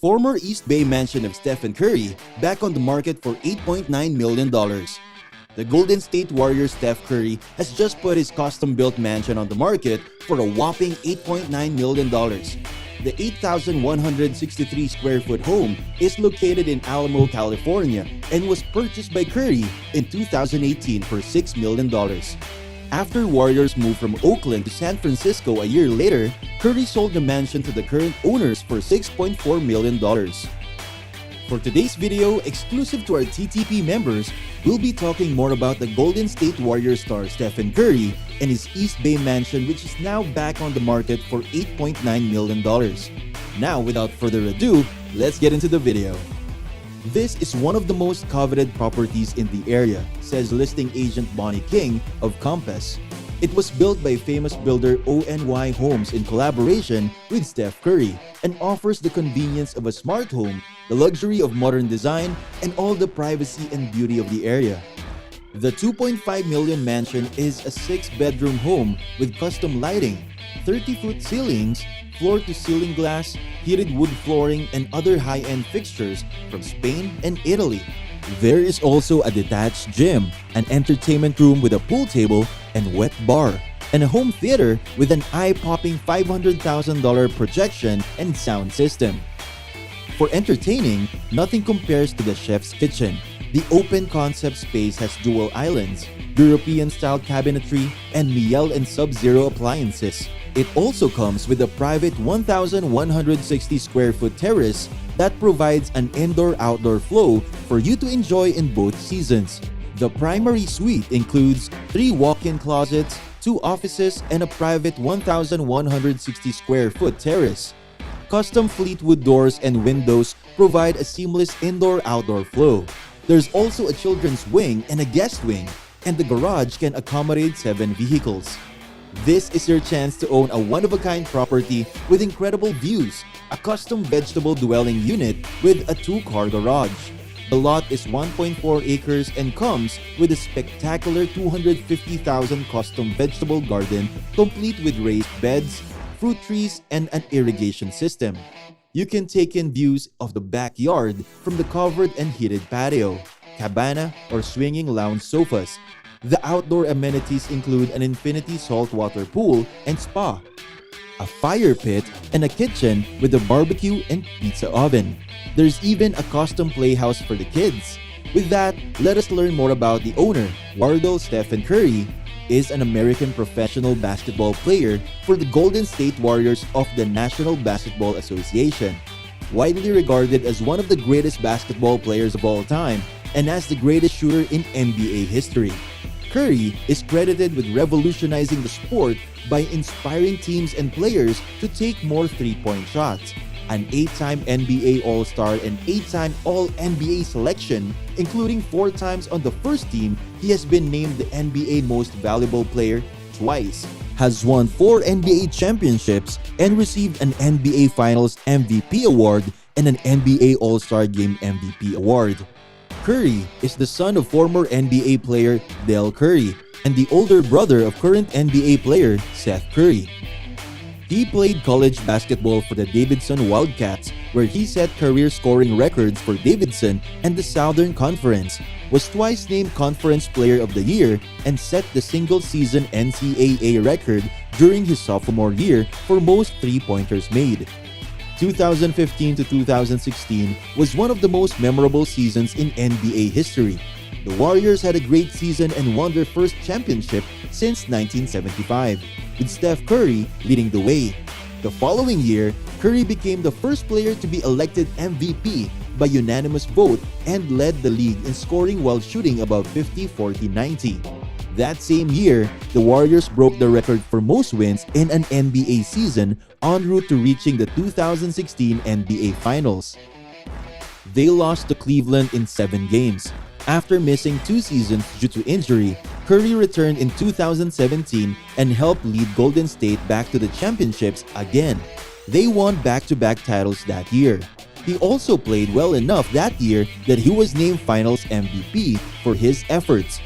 Former East Bay mansion of Stephen Curry back on the market for $8.9 million. The Golden State Warriors Steph Curry has just put his custom-built mansion on the market for a whopping $8.9 million. The 8,163 square foot home is located in Alamo, California and was purchased by Curry in 2018 for $6 million. After Warriors moved from Oakland to San Francisco a year later, Curry sold the mansion to the current owners for $6.4 million. For today's video, exclusive to our TTP members, we'll be talking more about the Golden State Warriors star Stephen Curry and his East Bay mansion, which is now back on the market for $8.9 million. Now, without further ado, let's get into the video. This is one of the most coveted properties in the area, says listing agent Bonnie King of Compass. It was built by famous builder ONY Homes in collaboration with Steph Curry and offers the convenience of a smart home, the luxury of modern design, and all the privacy and beauty of the area. The $2.5 million mansion is a 6-bedroom home with custom lighting, 30-foot ceilings, floor-to-ceiling glass, heated wood flooring, and other high-end fixtures from Spain and Italy. There is also a detached gym, an entertainment room with a pool table and wet bar, and a home theater with an eye-popping $500,000 projection and sound system. For entertaining, nothing compares to the chef's kitchen. The open concept space has dual islands, European-style cabinetry, and Miele and Sub-Zero appliances. It also comes with a private 1,160 square foot terrace that provides an indoor-outdoor flow for you to enjoy in both seasons. The primary suite includes 3 walk-in closets, 2 offices, and a private 1,160 square foot terrace. Custom Fleetwood doors and windows provide a seamless indoor-outdoor flow. There's also a children's wing and a guest wing, and the garage can accommodate 7 vehicles. This is your chance to own a one-of-a-kind property with incredible views, a custom vegetable dwelling unit with a 2-car garage. The lot is 1.4 acres and comes with a spectacular 250,000 custom vegetable garden complete with raised beds, fruit trees, and an irrigation system. You can take in views of the backyard from the covered and heated patio, cabana, or swinging lounge sofas. The outdoor amenities include an infinity saltwater pool and spa, a fire pit, and a kitchen with a barbecue and pizza oven. There's even a custom playhouse for the kids. With that, let us learn more about the owner. Wardell Stephen Curry is an American professional basketball player for the Golden State Warriors of the National Basketball Association. Widely regarded as one of the greatest basketball players of all time and as the greatest shooter in NBA history. Curry is credited with revolutionizing the sport by inspiring teams and players to take more three-point shots. An 8-time NBA All-Star and 8-time All-NBA selection, including 4 times on the first team, he has been named the NBA Most Valuable Player twice, has won 4 NBA championships, and received an NBA Finals MVP award and an NBA All-Star Game MVP award. Curry is the son of former NBA player Del Curry and the older brother of current NBA player Seth Curry. He played college basketball for the Davidson Wildcats, where he set career scoring records for Davidson and the Southern Conference, was twice named Conference Player of the Year, and set the single-season NCAA record during his sophomore year for most three-pointers made. 2015 to 2016 was one of the most memorable seasons in NBA history. The Warriors had a great season and won their first championship since 1975, with Steph Curry leading the way. The following year, Curry became the first player to be elected MVP by unanimous vote and led the league in scoring while shooting about 50-40-90. That same year, the Warriors broke the record for most wins in an NBA season en route to reaching the 2016 NBA Finals. They lost to Cleveland in 7 games. After missing 2 seasons due to injury, Curry returned in 2017 and helped lead Golden State back to the championships again. They won back-to-back titles that year. He also played well enough that year that he was named Finals MVP for his efforts.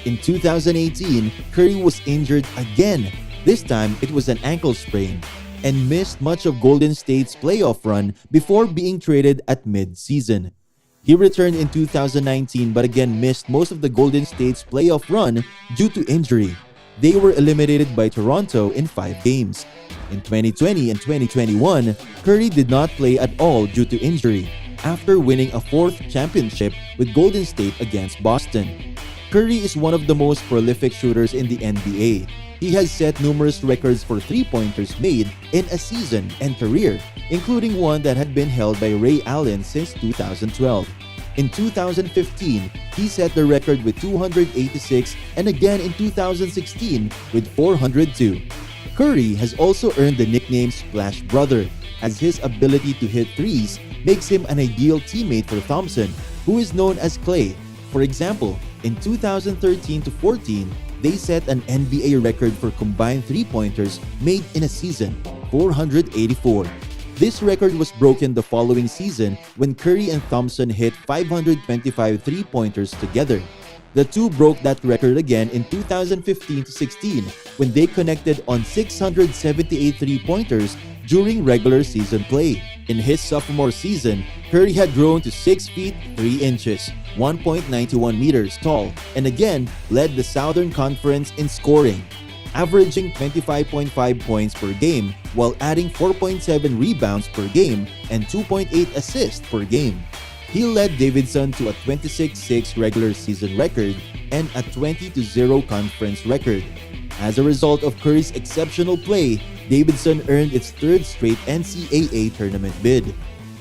In 2018, Curry was injured again. This time, it was an ankle sprain. and missed much of Golden State's playoff run before being traded at mid-season. He returned in 2019 but again missed most of the Golden State's playoff run due to injury. They were eliminated by Toronto in 5 games. In 2020 and 2021, Curry did not play at all due to injury after winning a 4th championship with Golden State against Boston. Curry is one of the most prolific shooters in the NBA. He has set numerous records for three-pointers made in a season and career, including one that had been held by Ray Allen since 2012. In 2015, he set the record with 286 and again in 2016 with 402. Curry has also earned the nickname Splash Brother, as his ability to hit threes makes him an ideal teammate for Thompson, who is known as Clay. For example, in 2013-14, they set an NBA record for combined three-pointers made in a season, 484. This record was broken the following season when Curry and Thompson hit 525 three-pointers together. The two broke that record again in 2015-16 when they connected on 678 three-pointers during regular season play. In his sophomore season, Curry had grown to 6 feet 3 inches, 1.91 meters tall, and again led the Southern Conference in scoring, averaging 25.5 points per game while adding 4.7 rebounds per game and 2.8 assists per game. He led Davidson to a 26-6 regular season record and a 20-0 conference record. As a result of Curry's exceptional play, Davidson earned its 3rd straight NCAA tournament bid.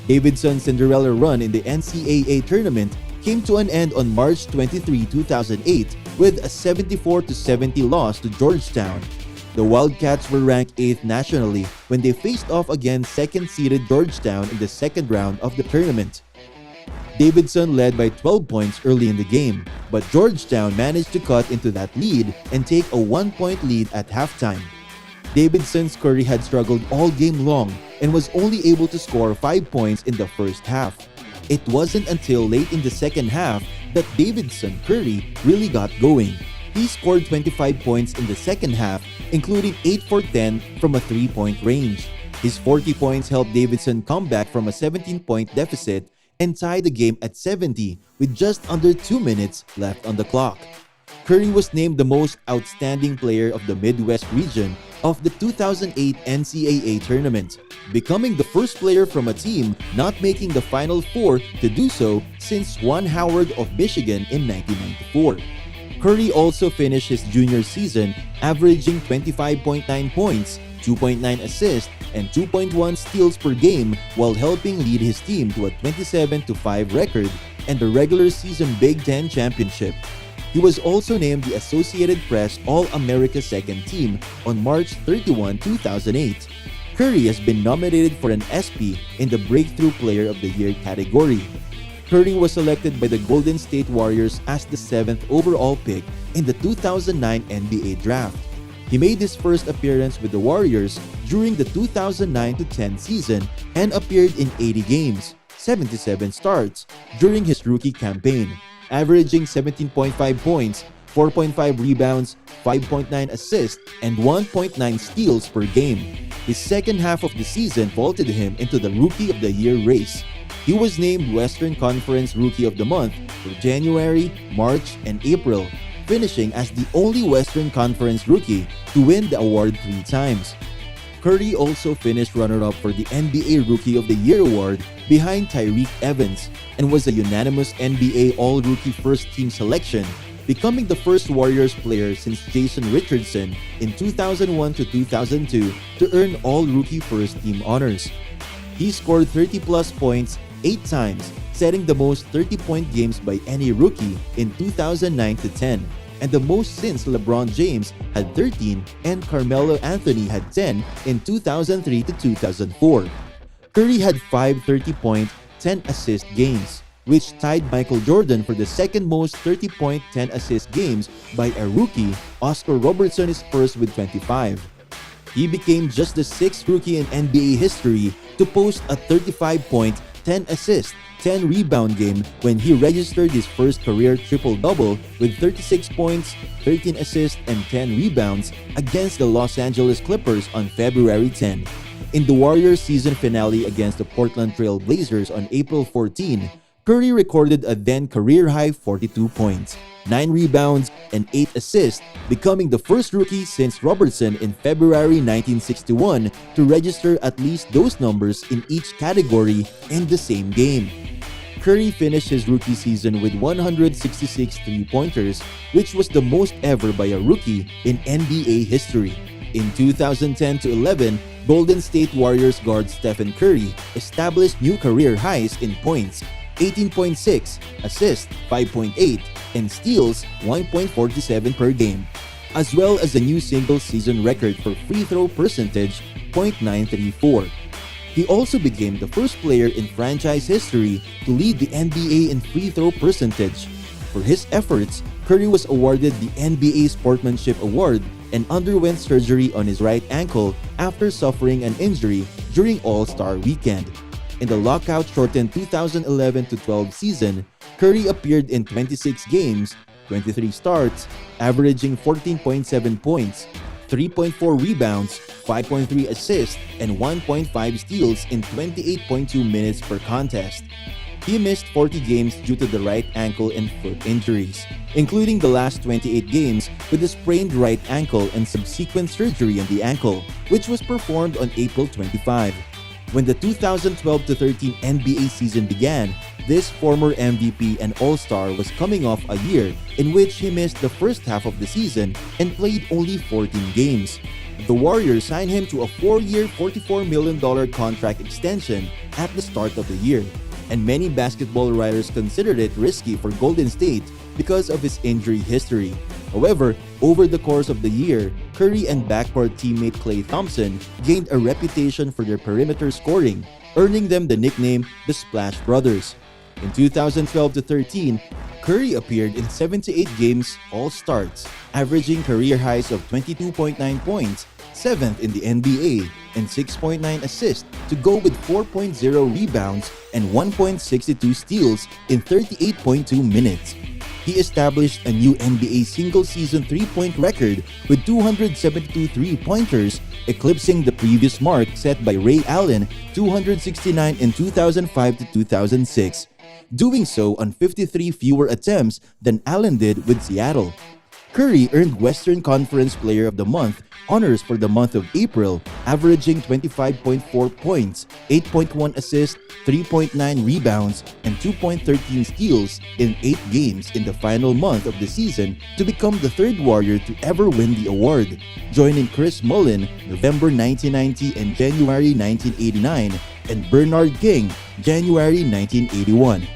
Davidson's Cinderella run in the NCAA tournament came to an end on March 23, 2008 with a 74-70 loss to Georgetown. The Wildcats were ranked 8th nationally when they faced off against 2nd-seeded Georgetown in the 2nd round of the tournament. Davidson led by 12 points early in the game, but Georgetown managed to cut into that lead and take a 1-point lead at halftime. Davidson's Curry had struggled all game long and was only able to score 5 points in the first half. It wasn't until late in the second half that Davidson Curry really got going. He scored 25 points in the second half, including 8 for 10 from a 3-point range. His 40 points helped Davidson come back from a 17-point deficit and tie the game at 70 with just under 2 minutes left on the clock. Curry was named the most outstanding player of the Midwest region of the 2008 NCAA tournament, becoming the first player from a team not making the Final Four to do so since Juan Howard of Michigan in 1994. Curry also finished his junior season averaging 25.9 points, 2.9 assists, and 2.1 steals per game while helping lead his team to a 27-5 record and the regular season Big Ten championship. He was also named the Associated Press All-America Second Team on March 31, 2008. Curry has been nominated for an SP in the Breakthrough Player of the Year category. Curry was selected by the Golden State Warriors as the 7th overall pick in the 2009 NBA Draft. He made his first appearance with the Warriors during the 2009-10 season and appeared in 80 games, 77 starts, during his rookie campaign, averaging 17.5 points, 4.5 rebounds, 5.9 assists, and 1.9 steals per game. His second half of the season vaulted him into the Rookie of the Year race. He was named Western Conference Rookie of the Month for January, March, and April, finishing as the only Western Conference rookie to win the award 3 times. Curry also finished runner-up for the NBA Rookie of the Year award behind Tyreke Evans and was a unanimous NBA All-Rookie First-Team selection, becoming the first Warriors player since Jason Richardson in 2001-2002 to earn All-Rookie First-Team honors. He scored 30-plus points 8 times, setting the most 30-point games by any rookie in 2009-10, and the most since LeBron James had 13 and Carmelo Anthony had 10 in 2003-2004. Curry had 5 30-point, 10-assist games, which tied Michael Jordan for the second most 30-point, 10-assist games by a rookie. Oscar Robertson is first with 25. He became just the 6th rookie in NBA history to post a 35-point, 10-assist, 10-rebound game when he registered his first career triple-double with 36 points, 13 assists, and 10 rebounds against the Los Angeles Clippers on February 10. In the Warriors season finale against the Portland Trail Blazers on April 14, Curry recorded a then career-high 42 points, 9 rebounds, and 8 assists, becoming the first rookie since Robertson in February 1961 to register at least those numbers in each category in the same game. Curry finished his rookie season with 166 three-pointers, which was the most ever by a rookie in NBA history. In 2010-11, Golden State Warriors guard Stephen Curry established new career highs in points, 18.6, assists 5.8, and steals 1.47 per game, as well as a new single-season record for free throw percentage, .934. He also became the first player in franchise history to lead the NBA in free throw percentage. For his efforts, Curry was awarded the NBA Sportsmanship Award and underwent surgery on his right ankle after suffering an injury during All-Star Weekend. In the lockout-shortened 2011-12 season, Curry appeared in 26 games, 23 starts, averaging 14.7 points, 3.4 rebounds, 5.3 assists, and 1.5 steals in 28.2 minutes per contest. He missed 40 games due to the right ankle and foot injuries, including the last 28 games with a sprained right ankle and subsequent surgery on the ankle, which was performed on April 25. When the 2012-13 NBA season began, this former MVP and All-Star was coming off a year in which he missed the first half of the season and played only 14 games. The Warriors signed him to a 4-year, $44 million contract extension at the start of the year, and many basketball writers considered it risky for Golden State because of his injury history. However, over the course of the year, Curry and backcourt teammate KLAY Thompson gained a reputation for their perimeter scoring, earning them the nickname the Splash Brothers. In 2012-13, Curry appeared in 78 games, all starts, averaging career highs of 22.9 points, 7th in the NBA, and 6.9 assists to go with 4.0 rebounds and 1.62 steals in 38.2 minutes. He established a new NBA single-season three-point record with 272 three-pointers, eclipsing the previous mark set by Ray Allen, 269 in 2005-2006, doing so on 53 fewer attempts than Allen did with Seattle. Curry earned Western Conference Player of the Month honors for the month of April, averaging 25.4 points, 8.1 assists, 3.9 rebounds, and 2.13 steals in 8 games in the final month of the season to become the third Warrior to ever win the award, joining Chris Mullin, November 1990 and January 1989, and Bernard King, January 1981.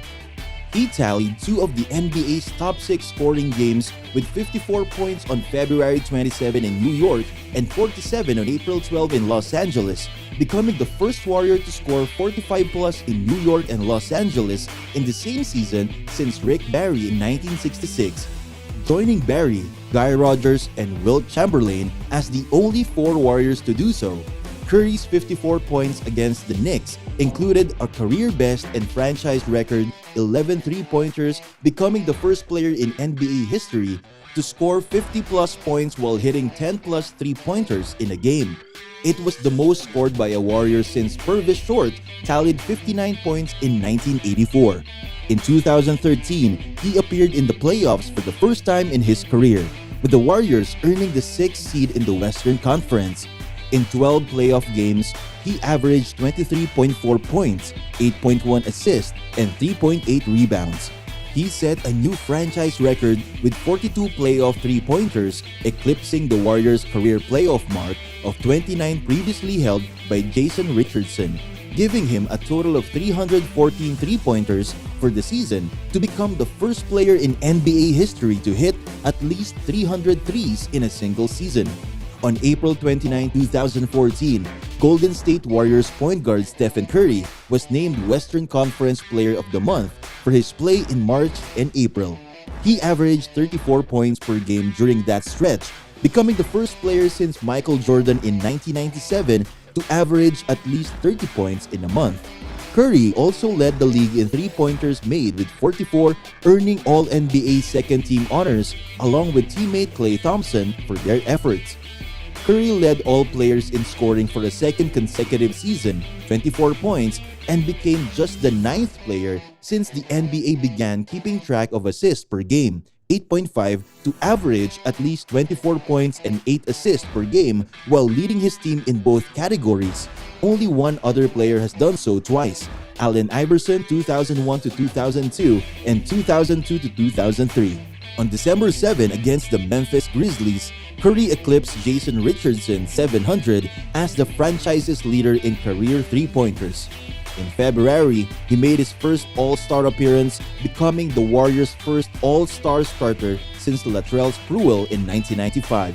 He tallied 2 of the NBA's top 6 scoring games with 54 points on February 27 in New York and 47 on April 12 in Los Angeles, becoming the first Warrior to score 45-plus in New York and Los Angeles in the same season since Rick Barry in 1966, joining Barry, Guy Rodgers, and Wilt Chamberlain as the only 4 Warriors to do so. Curry's 54 points against the Knicks included a career-best and franchise record 11 three-pointers, becoming the first player in NBA history to score 50-plus points while hitting 10-plus three-pointers in a game. It was the most scored by a Warrior since Purvis Short tallied 59 points in 1984. In 2013, he appeared in the playoffs for the first time in his career, with the Warriors earning the 6th seed in the Western Conference. In 12 playoff games, he averaged 23.4 points, 8.1 assists, and 3.8 rebounds. He set a new franchise record with 42 playoff three-pointers, eclipsing the Warriors' career playoff mark of 29 previously held by Jason Richardson, giving him a total of 314 three-pointers for the season to become the first player in NBA history to hit at least 300 threes in a single season. On April 29, 2014, Golden State Warriors point guard Stephen Curry was named Western Conference Player of the Month for his play in March and April. He averaged 34 points per game during that stretch, becoming the first player since Michael Jordan in 1997 to average at least 30 points in a month. Curry also led the league in three-pointers made with 44, earning All-NBA second-team honors along with teammate KLAY Thompson for their efforts. Curry led all players in scoring for a second consecutive season, 24 points, and became just the 9th player since the NBA began keeping track of assists per game, 8.5, to average at least 24 points and 8 assists per game while leading his team in both categories. Only one other player has done so twice: Allen Iverson 2001 to 2002 and 2002 to 2003. On December 7 against the Memphis Grizzlies, Curry eclipsed Jason Richardson 700 as the franchise's leader in career three-pointers. In February, he made his first All-Star appearance, becoming the Warriors' first All-Star starter since Latrell Sprewell in 1995.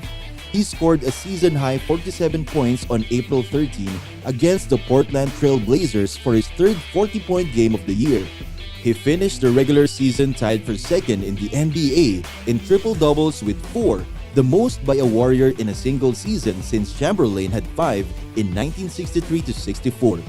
He scored a season-high 47 points on April 13 against the Portland Trail Blazers for his third 40-point game of the year. He finished the regular season tied for second in the NBA in triple-doubles with 4, the most by a Warrior in a single season since Chamberlain had 5 in 1963-64.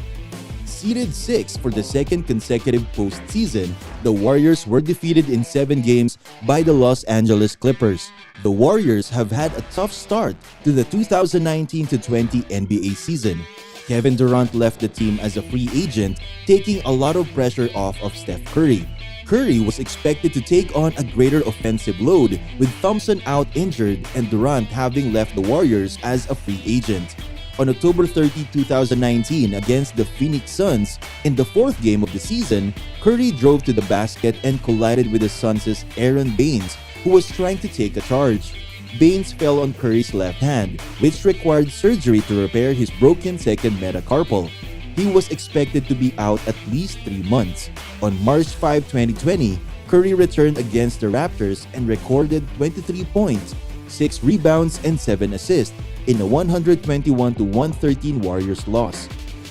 Seeded 6th for the second consecutive postseason, the Warriors were defeated in 7 games by the Los Angeles Clippers. The Warriors have had a tough start to the 2019-20 NBA season. Kevin Durant left the team as a free agent, taking a lot of pressure off of Steph Curry. Curry was expected to take on a greater offensive load, with Thompson out injured and Durant having left the Warriors as a free agent. On October 30, 2019 against the Phoenix Suns, in the 4th game of the season, Curry drove to the basket and collided with the Suns' Aaron Baines, who was trying to take a charge. Baines fell on Curry's left hand, which required surgery to repair his broken second metacarpal. He was expected to be out at least 3 months. On March 5, 2020, Curry returned against the Raptors and recorded 23 points, 6 rebounds, and 7 assists in a 121-113 Warriors loss.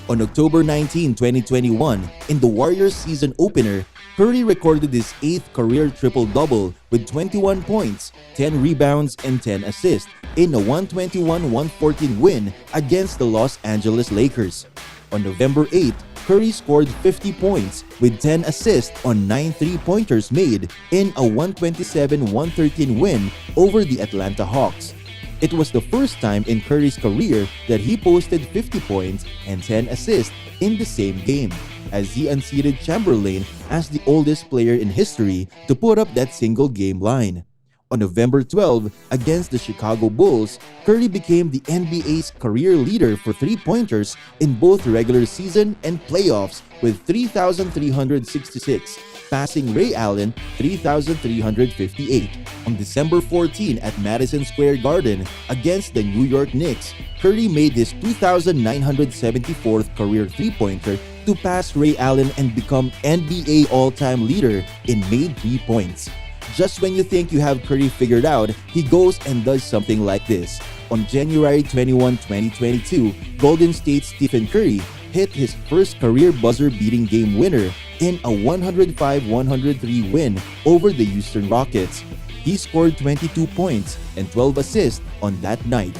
On October 19, 2021, in the Warriors season opener, Curry recorded his 8th career triple-double with 21 points, 10 rebounds, and 10 assists in a 121-114 win against the Los Angeles Lakers. On November 8, Curry scored 50 points with 10 assists on 9 three-pointers made in a 127-113 win over the Atlanta Hawks. It was the first time in Curry's career that he posted 50 points and 10 assists in the same game, as he unseated Chamberlain as the oldest player in history to put up that single-game line. On November 12, against the Chicago Bulls, Curry became the NBA's career leader for three-pointers in both regular season and playoffs with 3,366, passing Ray Allen 3,358. On December 14 at Madison Square Garden against the New York Knicks, Curry made his 2,974th career three-pointer to pass Ray Allen and become NBA all-time leader in made 3 points. Just when you think you have Curry figured out, he goes and does something like this. On January 21, 2022, Golden State's Stephen Curry hit his first career buzzer-beating game winner in a 105-103 win over the Houston Rockets. He scored 22 points and 12 assists on that night,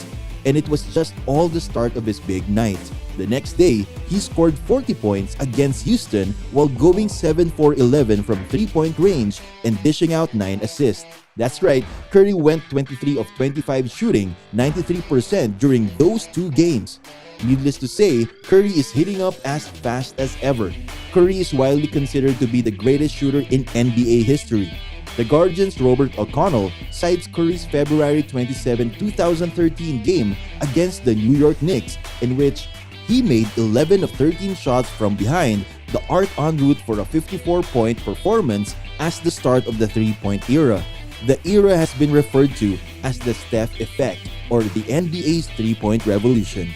and it was just all the start of his big night. The next day, he scored 40 points against Houston while going 7-for-11 from three-point range and dishing out 9 assists. That's right, Curry went 23 of 25 shooting, 93% during those 2 games. Needless to say, Curry is heating up as fast as ever. Curry is widely considered to be the greatest shooter in NBA history. The Guardian's Robert O'Connell cites Curry's February 27, 2013 game against the New York Knicks, in which he made 11 of 13 shots from behind, the arc en route for a 54-point performance as the start of the three-point era. The era has been referred to as the Steph effect, or the NBA's three-point revolution.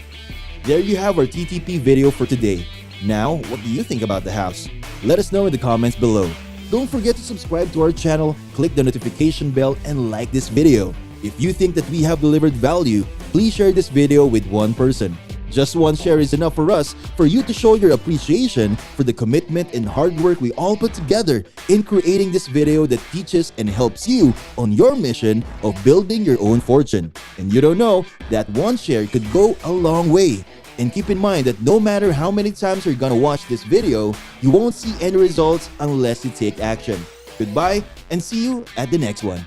There you have our TTP video for today. Now, what do you think about the house? Let us know in the comments below. Don't forget to subscribe to our channel, click the notification bell, and like this video. If you think that we have delivered value, please share this video with one person. Just one share is enough for us for you to show your appreciation for the commitment and hard work we all put together in creating this video that teaches and helps you on your mission of building your own fortune. And you don't know, that one share could go a long way. And keep in mind that no matter how many times you're gonna watch this video, you won't see any results unless you take action. Goodbye and see you at the next one.